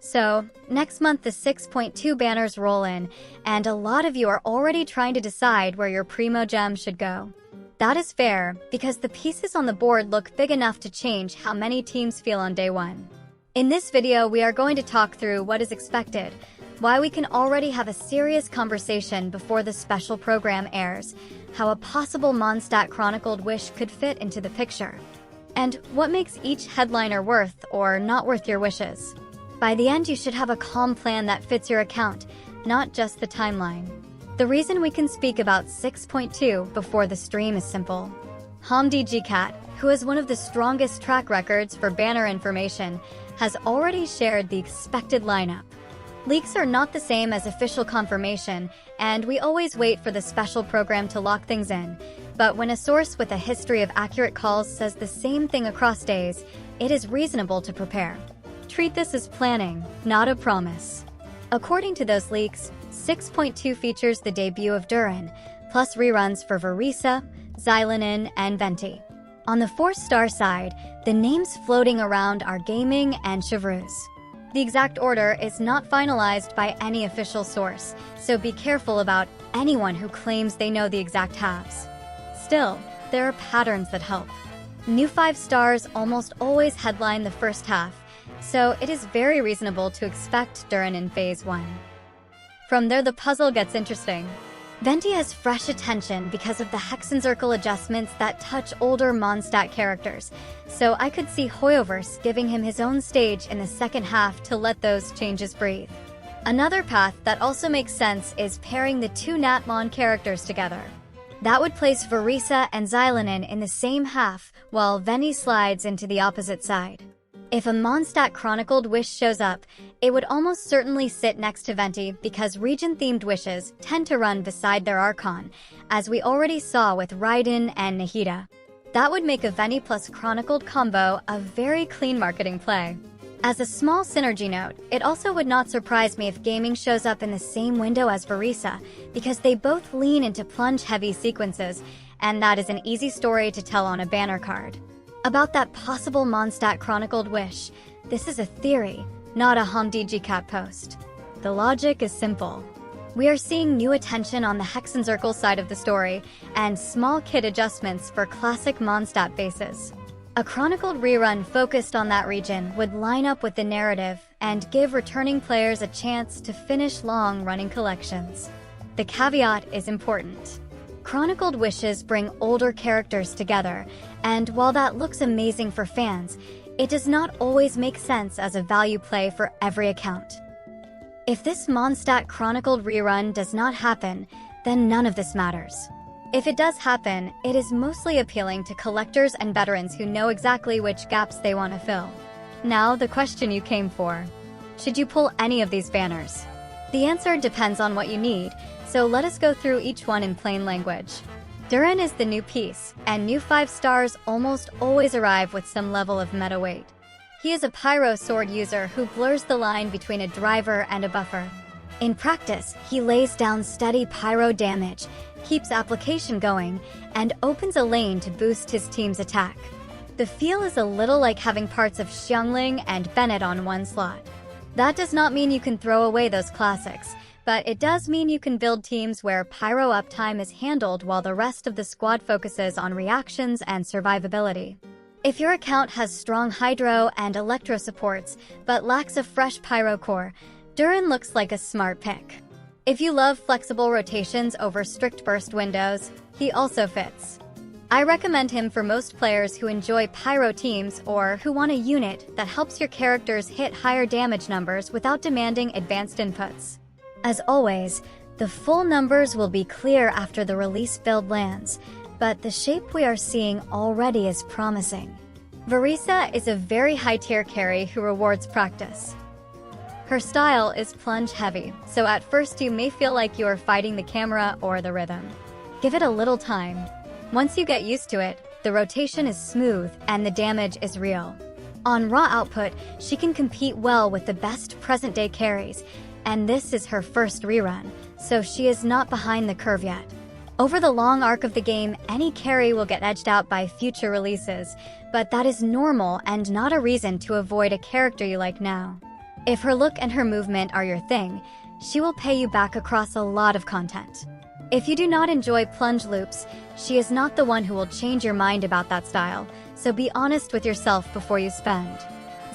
So, next month the 6.2 banners roll in, and a lot of you are already trying to decide where your primo gem should go. That is fair, because the pieces on the board look big enough to change how many teams feel on day one. In this video, we are going to talk through what is expected, why we can already have a serious conversation before the special program airs, how a possible Mondstadt Chronicled wish could fit into the picture, and what makes each headliner worth or not worth your wishes. By the end, you should have a calm plan that fits your account, not just the timeline. The reason we can speak about 6.2 before the stream is simple. HomDGCat, who has one of the strongest track records for banner information, has already shared the expected lineup. Leaks are not the same as official confirmation, and we always wait for the special program to lock things in. But when a source with a history of accurate calls says the same thing across days, it is reasonable to prepare. Treat this as planning, not a promise. According to those leaks, 6.2 features the debut of Duran, plus reruns for Varesa, Xilanen, and Venti. On the 4-star side, the names floating around are Gaming and Chevreuse. The exact order is not finalized by any official source, so be careful about anyone who claims they know the exact halves. Still, there are patterns that help. New 5 stars almost always headline the first half, so it is very reasonable to expect Duran in Phase 1. From there, the puzzle gets interesting. Venti has fresh attention because of the Hexenzirkel adjustments that touch older Mondstadt characters, so I could see Hoyoverse giving him his own stage in the second half to let those changes breathe. Another path that also makes sense is pairing the two Natmon characters together. That would place Varesa and Xilanen in the same half, while Venti slides into the opposite side. If a Mondstadt Chronicled wish shows up, it would almost certainly sit next to Venti because region-themed wishes tend to run beside their Archon, as we already saw with Raiden and Nahida. That would make a Venti plus Chronicled combo a very clean marketing play. As a small synergy note, it also would not surprise me if Gaming shows up in the same window as Varesa, because they both lean into plunge-heavy sequences, and that is an easy story to tell on a banner card. About that possible Mondstadt Chronicled wish, this is a theory, not a HomDGCat post. The logic is simple. We are seeing new attention on the Hexenzirkel side of the story, and small kit adjustments for classic Mondstadt bases. A Chronicled rerun focused on that region would line up with the narrative and give returning players a chance to finish long-running collections. The caveat is important. Chronicled wishes bring older characters together, and while that looks amazing for fans, it does not always make sense as a value play for every account. If this Mondstadt Chronicled rerun does not happen, then none of this matters. If it does happen, it is mostly appealing to collectors and veterans who know exactly which gaps they want to fill. Now, the question you came for. Should you pull any of these banners? The answer depends on what you need, so let us go through each one in plain language. Duran is the new piece, and new 5 stars almost always arrive with some level of meta weight. He is a pyro sword user who blurs the line between a driver and a buffer. In practice, he lays down steady pyro damage, keeps application going, and opens a lane to boost his team's attack. The feel is a little like having parts of Xiangling and Bennett on one slot. That does not mean you can throw away those classics, but it does mean you can build teams where pyro uptime is handled while the rest of the squad focuses on reactions and survivability. If your account has strong hydro and electro supports, but lacks a fresh pyro core, Duran looks like a smart pick. If you love flexible rotations over strict burst windows, he also fits. I recommend him for most players who enjoy pyro teams or who want a unit that helps your characters hit higher damage numbers without demanding advanced inputs. As always, the full numbers will be clear after the release build lands, but the shape we are seeing already is promising. Varesa is a very high-tier carry who rewards practice. Her style is plunge-heavy, so at first you may feel like you are fighting the camera or the rhythm. Give it a little time. Once you get used to it, the rotation is smooth and the damage is real. On raw output, she can compete well with the best present-day carries, and this is her first rerun, so she is not behind the curve yet. Over the long arc of the game, any carry will get edged out by future releases, but that is normal and not a reason to avoid a character you like now. If her look and her movement are your thing, she will pay you back across a lot of content. If you do not enjoy plunge loops, she is not the one who will change your mind about that style, so be honest with yourself before you spend.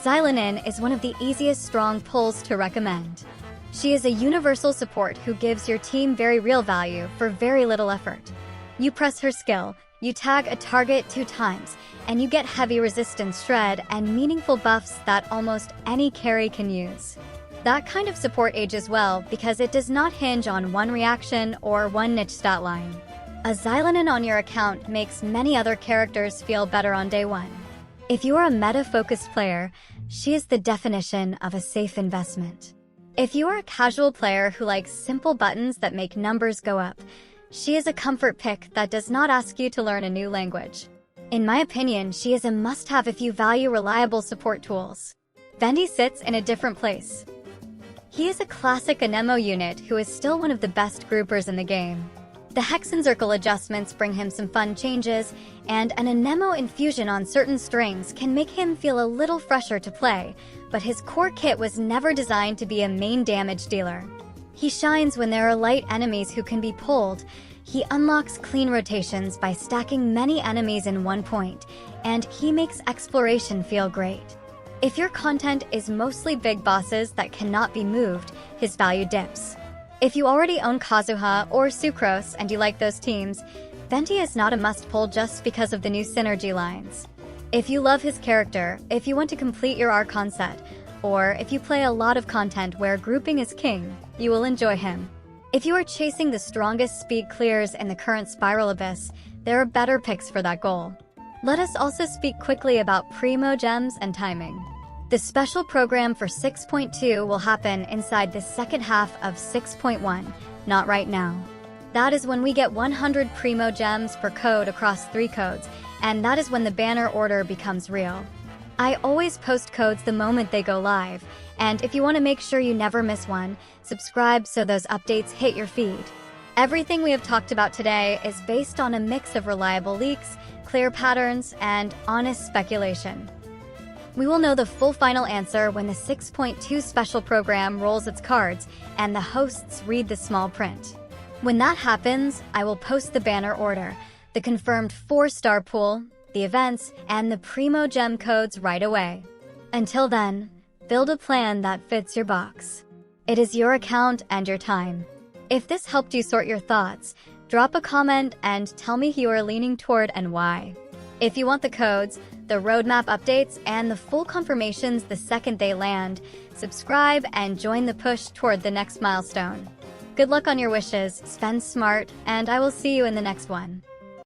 Xilanin is one of the easiest strong pulls to recommend. She is a universal support who gives your team very real value for very little effort. You press her skill, you tag a target 2 times, and you get heavy resistance shred and meaningful buffs that almost any carry can use. That kind of support ages well because it does not hinge on one reaction or one niche stat line. A Xilanin on your account makes many other characters feel better on day 1. If you are a meta-focused player, she is the definition of a safe investment. If you are a casual player who likes simple buttons that make numbers go up, she is a comfort pick that does not ask you to learn a new language. In my opinion, she is a must-have if you value reliable support tools. Vendi sits in a different place. He is a classic Anemo unit who is still one of the best groupers in the game. The Hex and Circle adjustments bring him some fun changes, and an Anemo infusion on certain strings can make him feel a little fresher to play, but his core kit was never designed to be a main damage dealer. He shines when there are light enemies who can be pulled. He unlocks clean rotations by stacking many enemies in one point, and he makes exploration feel great. If your content is mostly big bosses that cannot be moved, his value dips. If you already own Kazuha or Sucrose and you like those teams, Venti is not a must-pull just because of the new synergy lines. If you love his character, if you want to complete your Archon set, or if you play a lot of content where grouping is king, you will enjoy him. If you are chasing the strongest speed clears in the current Spiral Abyss, there are better picks for that goal. Let us also speak quickly about primogems and timing. The special program for 6.2 will happen inside the second half of 6.1, not right now. That is when we get 100 primogems per code across 3 codes, and that is when the banner order becomes real. I always post codes the moment they go live, and if you want to make sure you never miss one, subscribe so those updates hit your feed. Everything we have talked about today is based on a mix of reliable leaks, clear patterns, and honest speculation. We will know the full final answer when the 6.2 special program rolls its cards and the hosts read the small print. When that happens, I will post the banner order, the confirmed 4-star pool, the events, and the primogem codes right away. Until then, build a plan that fits your box. It is your account and your time. If this helped you sort your thoughts, drop a comment and tell me who you are leaning toward and why. If you want the codes, the roadmap updates, and the full confirmations the second they land, subscribe and join the push toward the next milestone. Good luck on your wishes, spend smart, and I will see you in the next one.